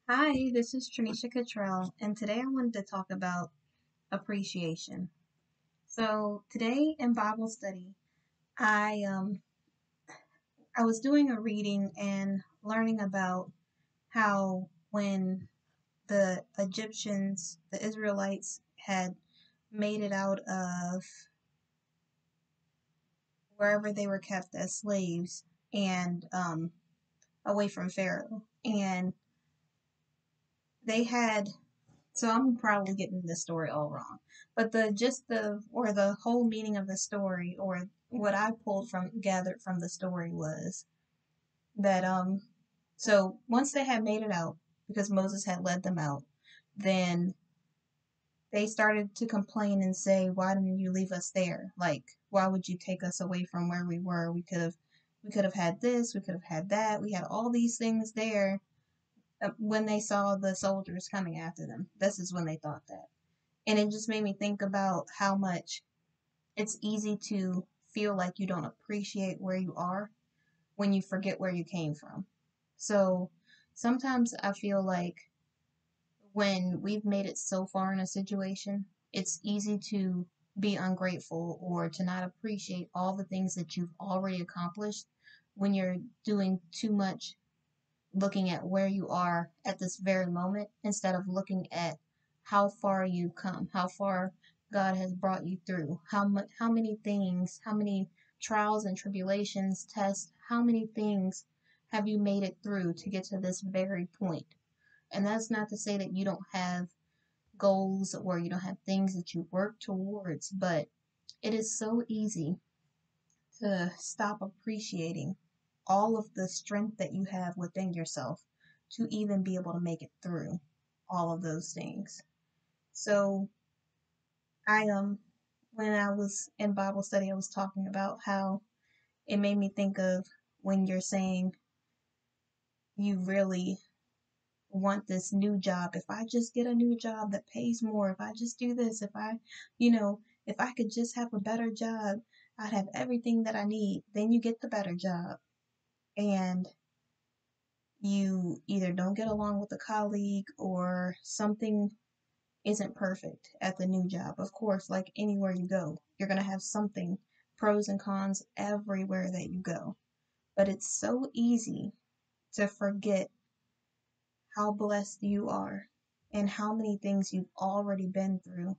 Hi, this is Tranisha Cottrell, and today I wanted to talk about appreciation. So today in Bible study, I was doing a reading and learning about how when the Egyptians, the Israelites, had made it out of wherever they were kept as slaves and away from Pharaoh, and they had So I'm probably getting the story all wrong. But the gist of, or the whole meaning of the story, or what I gathered from the story was that, so once they had made it out, because Moses had led them out, then they started to complain and say, why didn't you leave us there? Like, why would you take us away from where we were? We could have had this, we could have had that. We had all these things there when they saw the soldiers coming after them. This is when they thought that. And it just made me think about how much it's easy to feel like you don't appreciate where you are when you forget where you came from. So sometimes I feel like when we've made it so far in a situation, it's easy to be ungrateful or to not appreciate all the things that you've already accomplished when you're doing too much looking at where you are at this very moment instead of looking at how far you've come, how far God has brought you through, how many things, how many trials and tribulations, tests, how many things have you made it through to get to this very point. And that's not to say that you don't have goals or you don't have things that you work towards, but it is so easy to stop appreciating all of the strength that you have within yourself to even be able to make it through all of those things. So I when I was in Bible study I was talking about how it made me think of when you're saying you really want this new job. If I just get a new job that pays more, if I just do this, if I could just have a better job, I'd have everything that I need. Then you get the better job and you either don't get along with a colleague or something isn't perfect at the new job. Of course, like anywhere you go, you're going to have something, pros and cons everywhere that you go. But it's so easy to forget how blessed you are and how many things you've already been through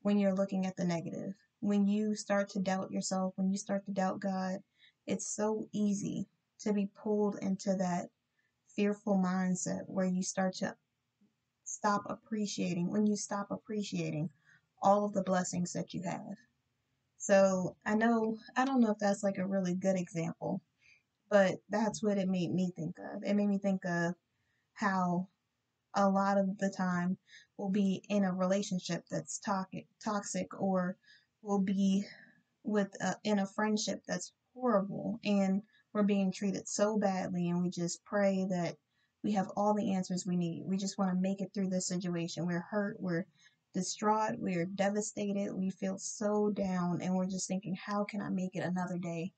when you're looking at the negative. When you start to doubt yourself, when you start to doubt God, it's so easy to be pulled into that fearful mindset where you start to when you stop appreciating all of the blessings that you have. So I don't know if that's like a really good example, but that's what it made me think of. It made me think of how a lot of the time we'll be in a relationship that's toxic, or we'll be in a friendship that's horrible, and we're being treated so badly, and we just pray that we have all the answers we need. We just want to make it through this situation. We're hurt, we're distraught, we're devastated, we feel so down, and we're just thinking, how can I make it another day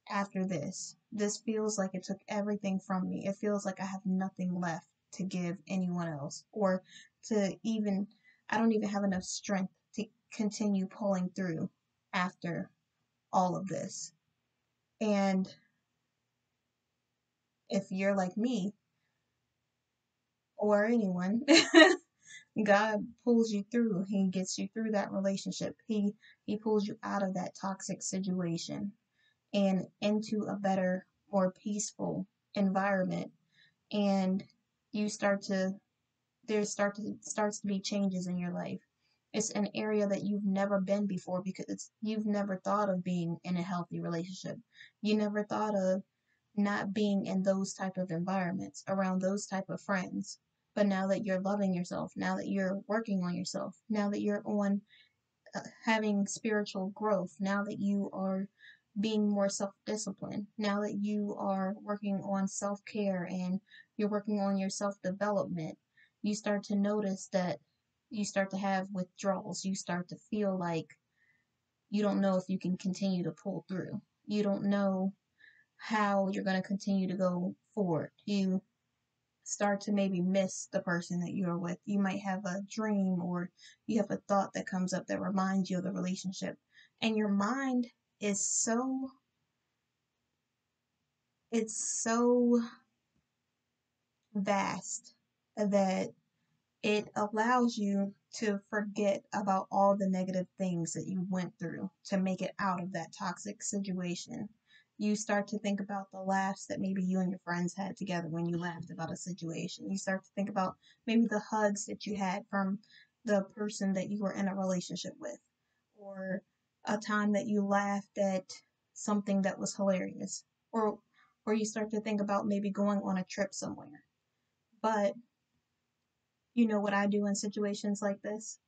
after this? This feels like it took everything from me. It feels like I have nothing left to give anyone else, or to even, I don't even have enough strength to continue pulling through after all of this. And if you're like me or anyone, God pulls you through. He gets you through that relationship. He pulls you out of that toxic situation and into a better, more peaceful environment. And you start to starts to be changes in your life. It's an area that you've never been before because you've never thought of being in a healthy relationship. You never thought of not being in those type of environments around those type of friends. But now that you're loving yourself, now that you're working on yourself, now that you're on having spiritual growth, now that you are being more self-disciplined, now that you are working on self-care and you're working on your self-development, you start to notice that you start to have withdrawals. You start to feel like you don't know if you can continue to pull through. You don't know how you're going to continue to go forward. start to maybe miss the person that you are with. You might have a dream or you have a thought that comes up that reminds you of the relationship. And your mind is so vast that it allows you to forget about all the negative things that you went through to make it out of that toxic situation. You start to think about the laughs that maybe you and your friends had together when you laughed about a situation. You start to think about maybe the hugs that you had from the person that you were in a relationship with, or a time that you laughed at something that was hilarious, or you start to think about maybe going on a trip somewhere. But you know what I do in situations like this?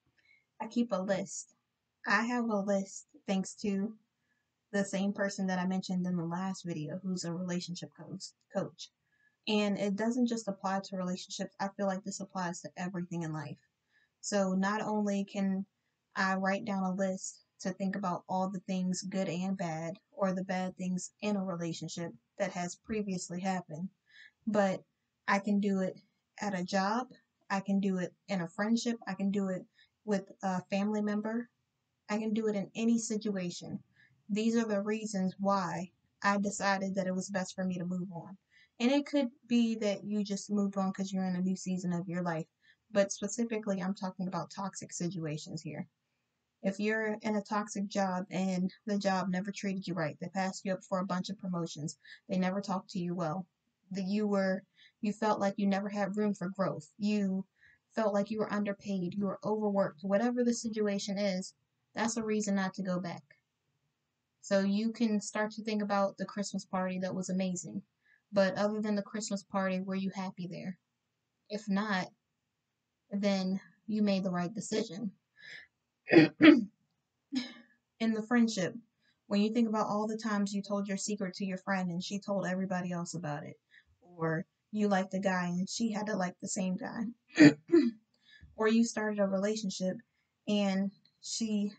I keep a list. I have a list thanks to the same person that I mentioned in the last video who's a relationship coach. And it doesn't just apply to relationships. I feel like this applies to everything in life. So not only can I write down a list to think about all the things good and bad, or the bad things in a relationship that has previously happened, but I can do it at a job. I can do it in a friendship. I can do it with a family member. I can do it in any situation. These are the reasons why I decided that it was best for me to move on. And it could be that you just moved on because you're in a new season of your life. But specifically, I'm talking about toxic situations here. If you're in a toxic job and the job never treated you right, they passed you up for a bunch of promotions, they never talked to you well, that you felt like you never had room for growth, you felt like you were underpaid, you were overworked, whatever the situation is, that's a reason not to go back. So you can start to think about the Christmas party that was amazing. But other than the Christmas party, were you happy there? If not, then you made the right decision. In the friendship, when you think about all the times you told your secret to your friend and she told everybody else about it, or you liked a guy and she had to like the same guy, or you started a relationship and she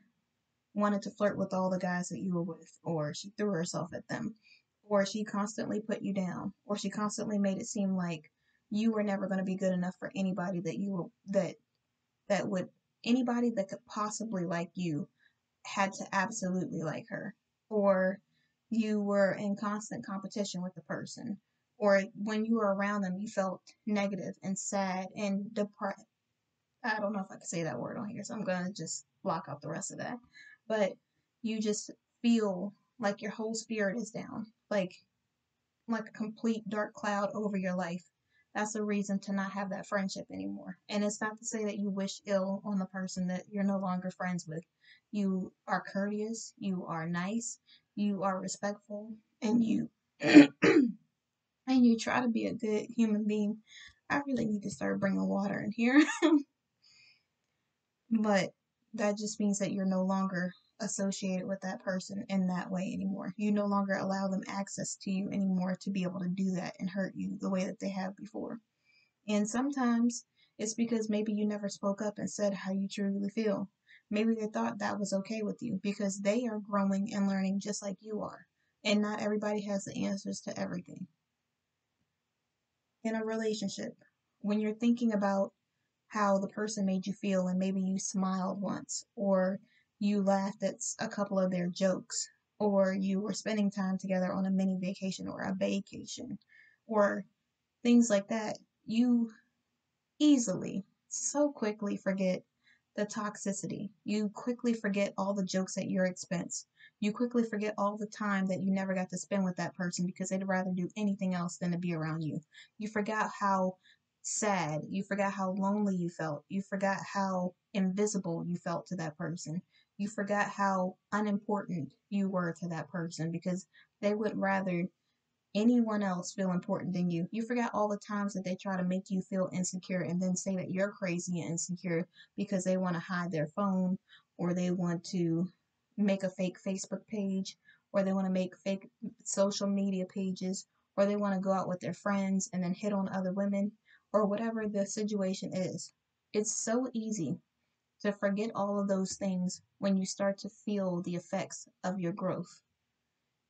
wanted to flirt with all the guys that you were with, or she threw herself at them, or she constantly put you down, or she constantly made it seem like you were never going to be good enough for anybody that you were that would anybody that could possibly like you had to absolutely like her, or you were in constant competition with the person, or when you were around them, you felt negative and sad and depressed. I don't know if I can say that word on here, so I'm gonna just block out the rest of that. But you just feel like your whole spirit is down, like a complete dark cloud over your life. That's a reason to not have that friendship anymore. And it's not to say that you wish ill on the person that you're no longer friends with. You are courteous, you are nice, you are respectful, and you and you try to be a good human being. I really need to start bringing water in here. But that just means that you're no longer associated with that person in that way anymore. You no longer allow them access to you anymore to be able to do that and hurt you the way that they have before. And sometimes it's because maybe you never spoke up and said how you truly feel. Maybe they thought that was okay with you because they are growing and learning just like you are. And not everybody has the answers to everything. In a relationship, when you're thinking about how the person made you feel and maybe you smiled once, or you laughed at a couple of their jokes, or you were spending time together on a mini vacation or a vacation, or things like that, you easily, so quickly forget the toxicity. You quickly forget all the jokes at your expense. You quickly forget all the time that you never got to spend with that person because they'd rather do anything else than to be around you. You forgot how sad, you forgot how lonely you felt, you forgot how invisible you felt to that person. You forgot how unimportant you were to that person because they would rather anyone else feel important than you. You forgot all the times that they try to make you feel insecure and then say that you're crazy and insecure because they want to hide their phone, or they want to make a fake Facebook page, or they want to make fake social media pages, or they want to go out with their friends and then hit on other women, or whatever the situation is. It's so easy to forget all of those things when you start to feel the effects of your growth.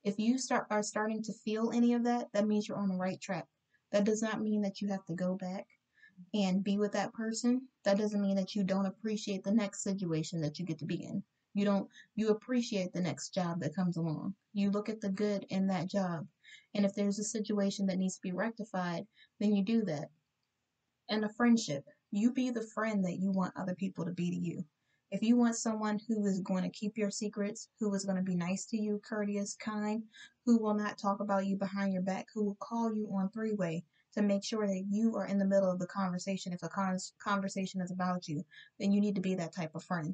If you are starting to feel any of that, that means you're on the right track. That does not mean that you have to go back and be with that person. That doesn't mean that you don't appreciate the next situation that you get to be in. You appreciate the next job that comes along. You look at the good in that job. And if there's a situation that needs to be rectified, then you do that. And a friendship, you be the friend that you want other people to be to you. If you want someone who is going to keep your secrets, who is going to be nice to you, courteous, kind, who will not talk about you behind your back, who will call you on three-way to make sure that you are in the middle of the conversation, if a conversation is about you, then you need to be that type of friend.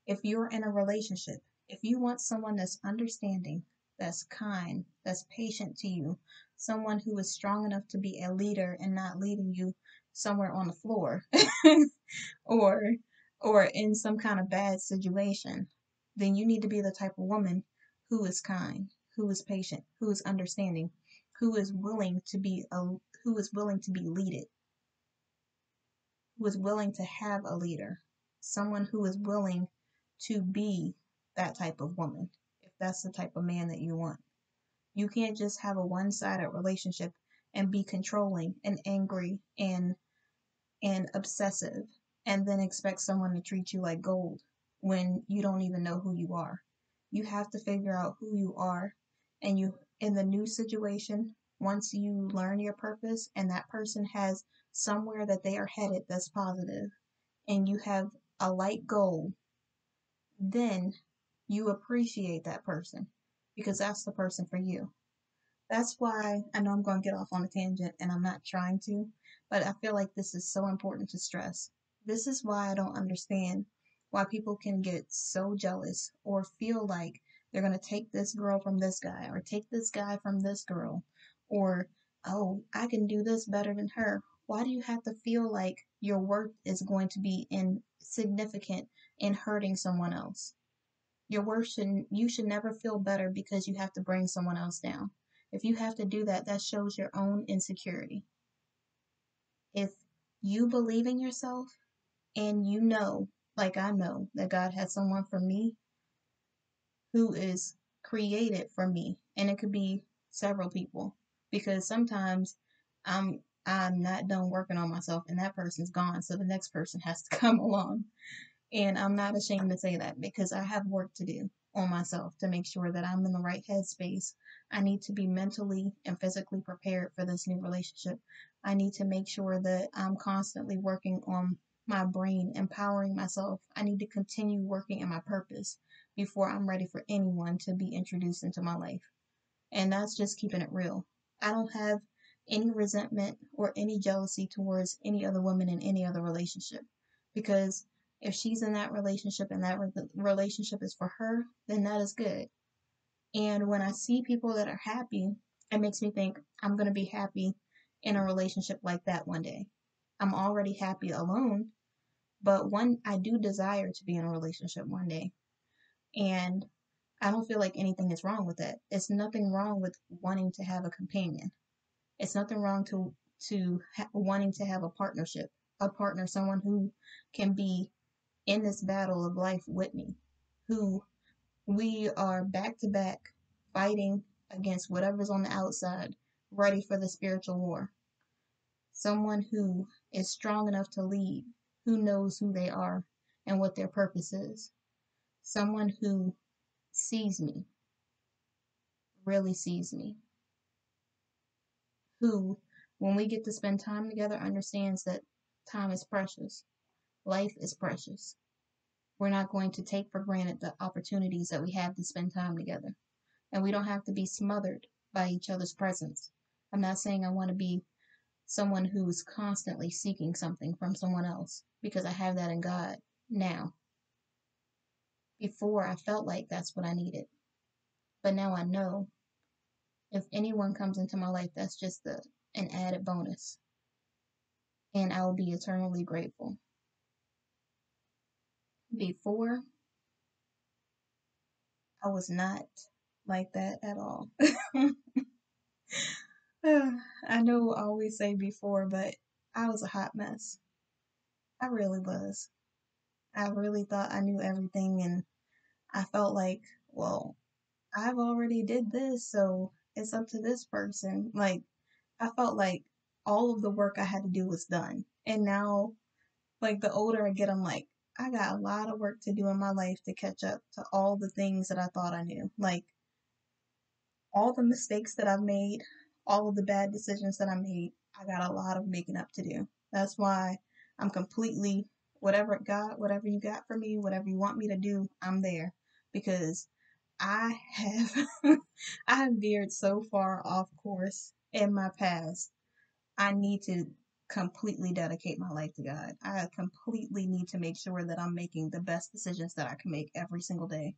If you're in a relationship, if you want someone that's understanding, that's kind, that's patient to you, someone who is strong enough to be a leader and not leading you somewhere on the floor or in some kind of bad situation, then you need to be the type of woman who is kind, who is patient, who is understanding, who is willing to be leaded, who is willing to have a leader, someone who is willing to be that type of woman, if that's the type of man that you want. You can't just have a one-sided relationship and be controlling and angry and obsessive and then expect someone to treat you like gold when you don't even know who you are. You have to figure out who you are, and you in the new situation, once you learn your purpose and that person has somewhere that they are headed that's positive and you have a light goal, then you appreciate that person because that's the person for you. That's why I know I'm going to get off on a tangent and I'm not trying to, but I feel like this is so important to stress. This is why I don't understand why people can get so jealous or feel like they're going to take this girl from this guy or take this guy from this girl or, oh, I can do this better than her. Why do you have to feel like your worth is going to be insignificant in hurting someone else? You should never feel better because you have to bring someone else down. If you have to do that, that shows your own insecurity. If you believe in yourself and you know, like I know, that God has someone for me who is created for me, and it could be several people, because sometimes I'm not done working on myself and that person's gone, so the next person has to come along. And I'm not ashamed to say that because I have work to do on myself to make sure that I'm in the right headspace. I need to be mentally and physically prepared for this new relationship. I need to make sure that I'm constantly working on my brain, empowering myself. I need to continue working in my purpose before I'm ready for anyone to be introduced into my life. And that's just keeping it real. I don't have any resentment or any jealousy towards any other woman in any other relationship because if she's in that relationship and that relationship is for her, then that is good. And when I see people that are happy, it makes me think I'm going to be happy in a relationship like that one day. I'm already happy alone, but I do desire to be in a relationship one day. And I don't feel like anything is wrong with that. It's nothing wrong with wanting to have a companion. It's nothing wrong wanting to have a partnership, a partner, someone who can be in this battle of life with me, who we are back to back fighting against whatever's on the outside, ready for the spiritual war. Someone who is strong enough to lead, who knows who they are and what their purpose is. Someone who sees me, really sees me, who, when we get to spend time together, understands that time is precious, life is precious. We're not going to take for granted the opportunities that we have to spend time together. And we don't have to be smothered by each other's presence. I'm not saying I want to be someone who is constantly seeking something from someone else because I have that in God now. Before, I felt like that's what I needed. But now I know if anyone comes into my life, that's just an added bonus. And I will be eternally grateful. Before, I was not like that at all. I know I always say before, but I was a hot mess. I really was. I really thought I knew everything, and I felt like, well, I've already did this, so it's up to this person. Like, I felt like all of the work I had to do was done. And now, like, the older I get, I'm like, I got a lot of work to do in my life to catch up to all the things that I thought I knew. Like, all the mistakes that I've made, all of the bad decisions that I made, I got a lot of making up to do. That's why I'm completely, whatever God, whatever you got for me, whatever you want me to do, I'm there. Because I have I have veered so far off course in my past. I need to completely dedicate my life to God. I completely need to make sure that I'm making the best decisions that I can make every single day.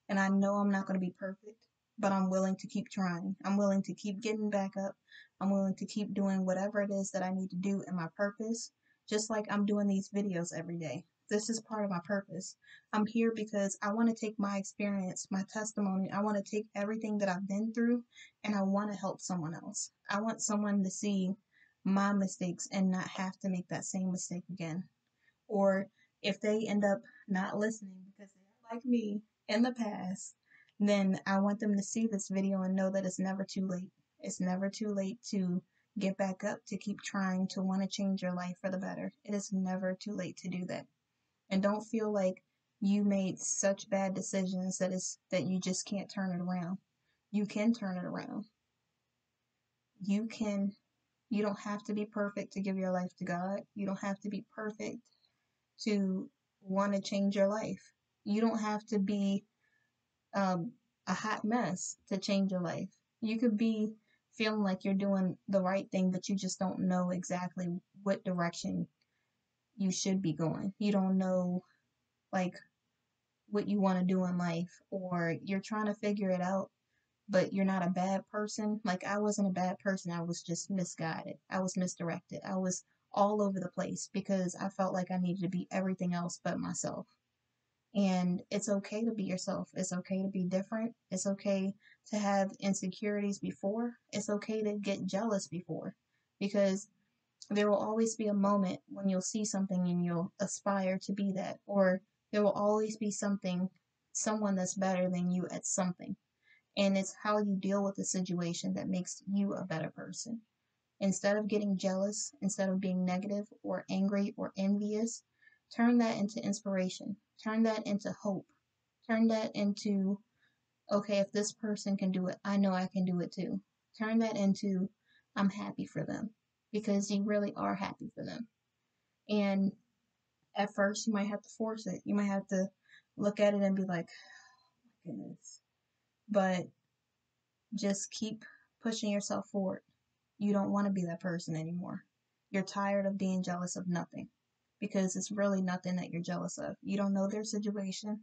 And I know I'm not going to be perfect, but I'm willing to keep trying. I'm willing to keep getting back up. I'm willing to keep doing whatever it is that I need to do in my purpose, just like I'm doing these videos every day. This is part of my purpose. I'm here because I want to take my experience, my testimony, I want to take everything that I've been through, and I want to help someone else. I want someone to see my mistakes and not have to make that same mistake again. Or if they end up not listening because they're like me in the past, then I want them to see this video and know that it's never too late. It's never too late to get back up, to keep trying, to want to change your life for the better. It is never too late to do that. And don't feel like you made such bad decisions that you just can't turn it around. You can turn it around. You can You don't have to be perfect to give your life to God. You don't have to be perfect to want to change your life. You don't have to be um, a hot mess to change your life. You could be feeling like you're doing the right thing, but you just don't know exactly what direction you should be going. You don't know, like, what you want to do in life, or you're trying to figure it out, but you're not a bad person. Like, I wasn't a bad person. I was just misguided. I was misdirected. I was all over the place because I felt like I needed to be everything else but myself. And it's okay to be yourself. It's okay to be different. It's okay to have insecurities before. It's okay to get jealous before, because there will always be a moment when you'll see something and you'll aspire to be that, or there will always be someone that's better than you at something. And it's how you deal with the situation that makes you a better person. Instead of getting jealous, instead of being negative or angry or envious, turn that into inspiration. Turn that into hope. Turn that into, okay, if this person can do it, I know I can do it too. Turn that into, I'm happy for them, because you really are happy for them. And at first, you might have to force it. You might have to look at it and be like, oh my goodness. But just keep pushing yourself forward. You don't want to be that person anymore. You're tired of being jealous of nothing, because it's really nothing that you're jealous of. You don't know their situation.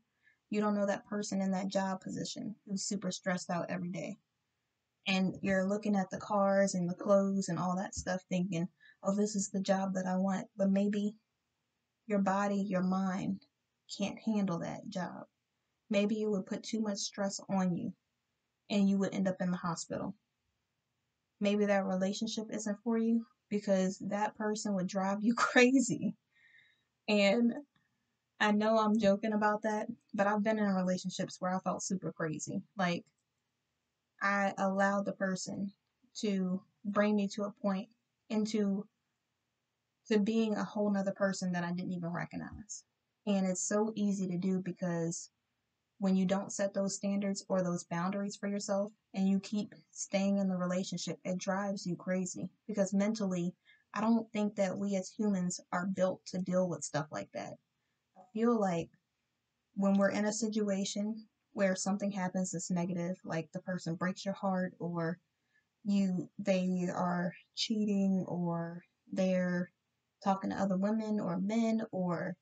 You don't know that person in that job position who's super stressed out every day. And you're looking at the cars and the clothes and all that stuff thinking, oh, this is the job that I want. But maybe your body, your mind can't handle that job. Maybe it would put too much stress on you and you would end up in the hospital. Maybe that relationship isn't for you because that person would drive you crazy. And I know I'm joking about that, but I've been in relationships where I felt super crazy. Like, I allowed the person to bring me to a point into to being a whole nother person that I didn't even recognize. And it's so easy to do because when you don't set those standards or those boundaries for yourself and you keep staying in the relationship, it drives you crazy because mentally, I don't think that we as humans are built to deal with stuff like that. I feel like when we're in a situation where something happens that's negative, like the person breaks your heart, or they are cheating, or they're talking to other women or men, or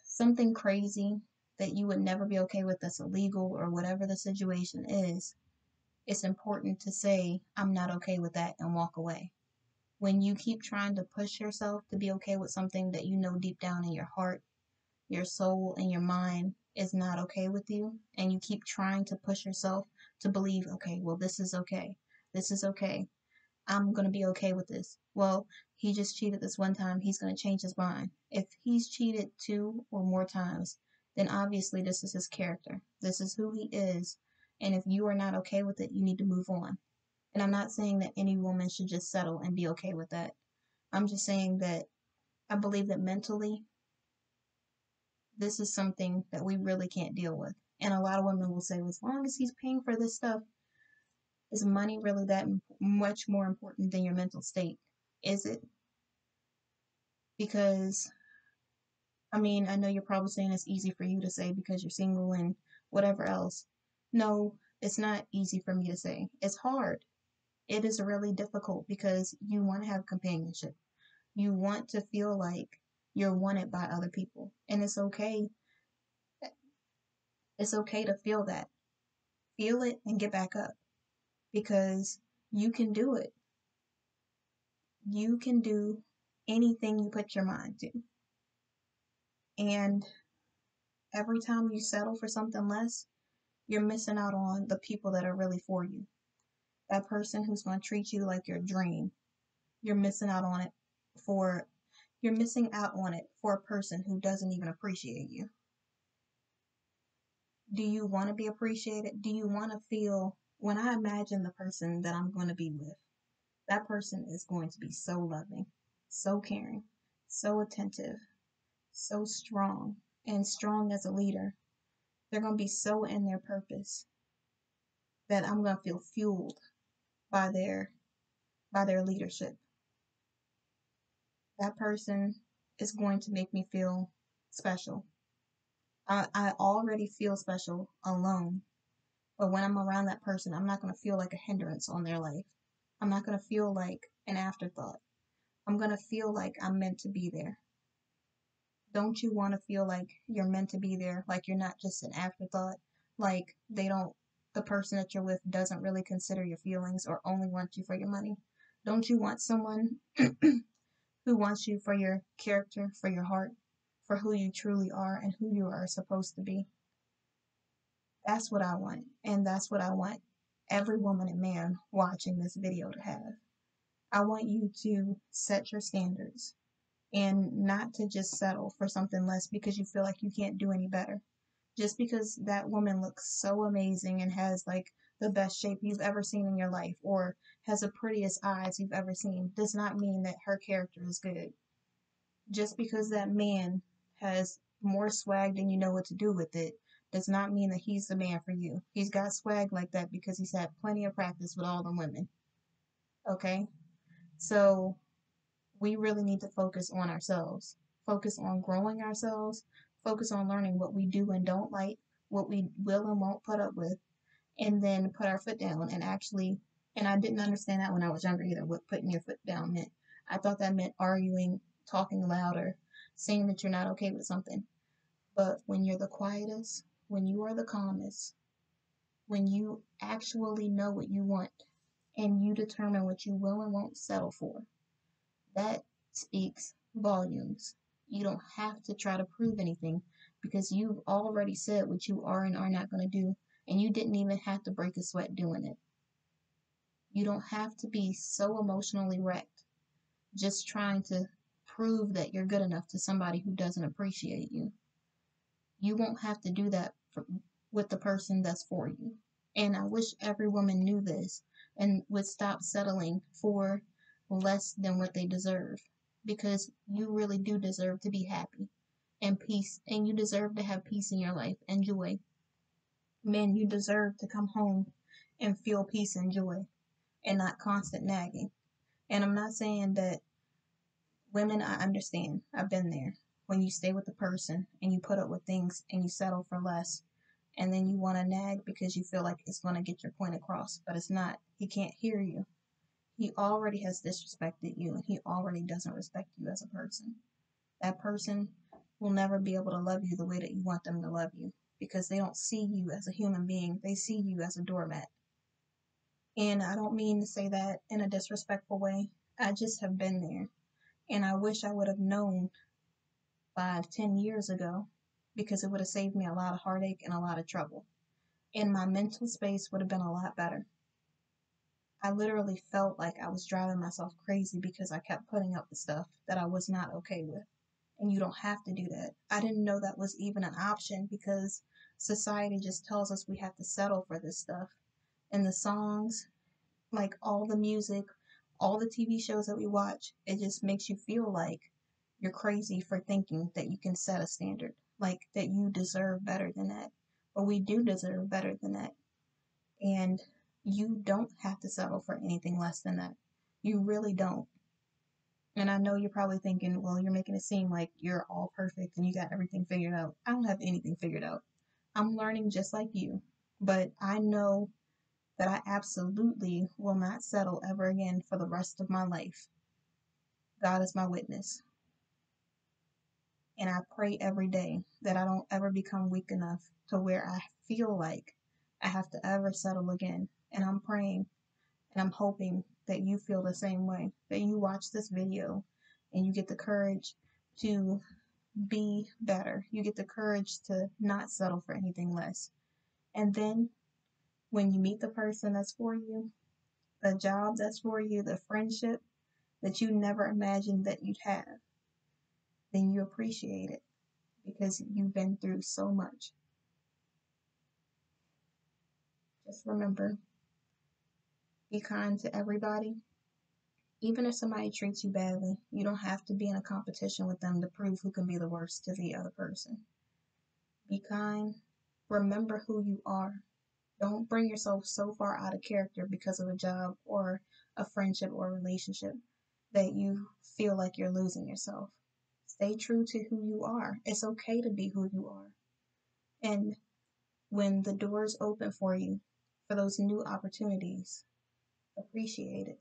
something crazy that you would never be okay with that's illegal, or whatever the situation is, it's important to say, I'm not okay with that, and walk away. When you keep trying to push yourself to be okay with something that you know deep down in your heart, your soul, and your mind is not okay with you, and you keep trying to push yourself to believe, okay, well, this is okay. This is okay. I'm going to be okay with this. Well, he just cheated this one time. He's going to change his mind. If he's cheated 2 or more times, then obviously this is his character. This is who he is. And if you are not okay with it, you need to move on. And I'm not saying that any woman should just settle and be okay with that. I'm just saying that I believe that mentally, this is something that we really can't deal with. And a lot of women will say, well, as long as he's paying for this stuff, is money really that much more important than your mental state? Is it? Because, I mean, I know you're probably saying it's easy for you to say because you're single and whatever else. No, it's not easy for me to say. It's hard. It is really difficult because you want to have companionship. You want to feel like you're wanted by other people. And it's okay. It's okay to feel that. Feel it and get back up because you can do it. You can do anything you put your mind to. And every time you settle for something less, you're missing out on the people that are really for you. That person who's going to treat you like your dream. You're missing out on it for you're missing out on it for a person who doesn't even appreciate you. Do you want to be appreciated? Do you want to feel when I imagine the person that I'm going to be with, that person is going to be so loving, so caring, so attentive, so strong, and strong as a leader. They're going to be so in their purpose that I'm going to feel fueled by their leadership. That person is going to make me feel special. I already feel special alone, but when I'm around that person, I'm not going to feel like a hindrance on their life. I'm not going to feel like an afterthought. I'm going to feel like I'm meant to be there. Don't you want to feel like you're meant to be there, like you're not just an afterthought, like the person that you're with doesn't really consider your feelings or only wants you for your money? Don't you want someone who wants you for your character, for your heart, for who you truly are and who you are supposed to be? That's what I want. And that's what I want every woman and man watching this video to have. I want you to set your standards and not to just settle for something less because you feel like you can't do any better. Just because that woman looks so amazing and has like the best shape you've ever seen in your life or has the prettiest eyes you've ever seen does not mean that her character is good. Just because that man has more swag than you know what to do with it does not mean that he's the man for you. He's got swag like that because he's had plenty of practice with all the women. Okay? So we really need to focus on ourselves, focus on growing ourselves, focus on learning what we do and don't like, what we will and won't put up with, and then put our foot down and actually, and I didn't understand that when I was younger either, what putting your foot down meant. I thought that meant arguing, talking louder, saying that you're not okay with something. But when you're the quietest, when you are the calmest, when you actually know what you want and you determine what you will and won't settle for, that speaks volumes. You don't have to try to prove anything because you've already said what you are and are not going to do, and you didn't even have to break a sweat doing it. You don't have to be so emotionally wrecked just trying to prove that you're good enough to somebody who doesn't appreciate you. You won't have to do that with the person that's for you. And I wish every woman knew this and would stop settling for less than what they deserve because you really do deserve to be happy and peace, and you deserve to have peace in your life and joy. Men, you deserve to come home and feel peace and joy and not constant nagging. And I'm not saying that women, I understand. I've been there. When you stay with the person and you put up with things and you settle for less, and then you want to nag because you feel like it's going to get your point across, but it's not. He can't hear you. He already has disrespected you and he already doesn't respect you as a person. That person will never be able to love you the way that you want them to love you because they don't see you as a human being. They see you as a doormat. And I don't mean to say that in a disrespectful way. I just have been there. And I wish I would have known 5, 10 years ago because it would have saved me a lot of heartache and a lot of trouble. And my mental space would have been a lot better. I literally felt like I was driving myself crazy because I kept putting up with stuff that I was not okay with. And you don't have to do that. I didn't know that was even an option because society just tells us we have to settle for this stuff. And the songs Like all the music, all the TV shows that we watch, it just makes you feel like you're crazy for thinking that you can set a standard, like that you deserve better than that. But we do deserve better than that. And you don't have to settle for anything less than that. You really don't. And I know you're probably thinking, well, you're making it seem like you're all perfect and you got everything figured out. I don't have anything figured out. I'm learning just like you. But I know that I absolutely will not settle ever again for the rest of my life. God is my witness. And I pray every day that I don't ever become weak enough to where I feel like I have to ever settle again. And I'm praying and I'm hoping that you feel the same way, that you watch this video and you get the courage to be better. You get the courage to not settle for anything less. And then when you meet the person that's for you, the job that's for you, the friendship that you never imagined that you'd have, then you appreciate it because you've been through so much. Just remember, be kind to everybody. Even if somebody treats you badly, you don't have to be in a competition with them to prove who can be the worst to the other person. Be kind. Remember who you are. Don't bring yourself so far out of character because of a job or a friendship or a relationship that you feel like you're losing yourself. Stay true to who you are. It's okay to be who you are. And when the doors open for you for those new opportunities, appreciate it.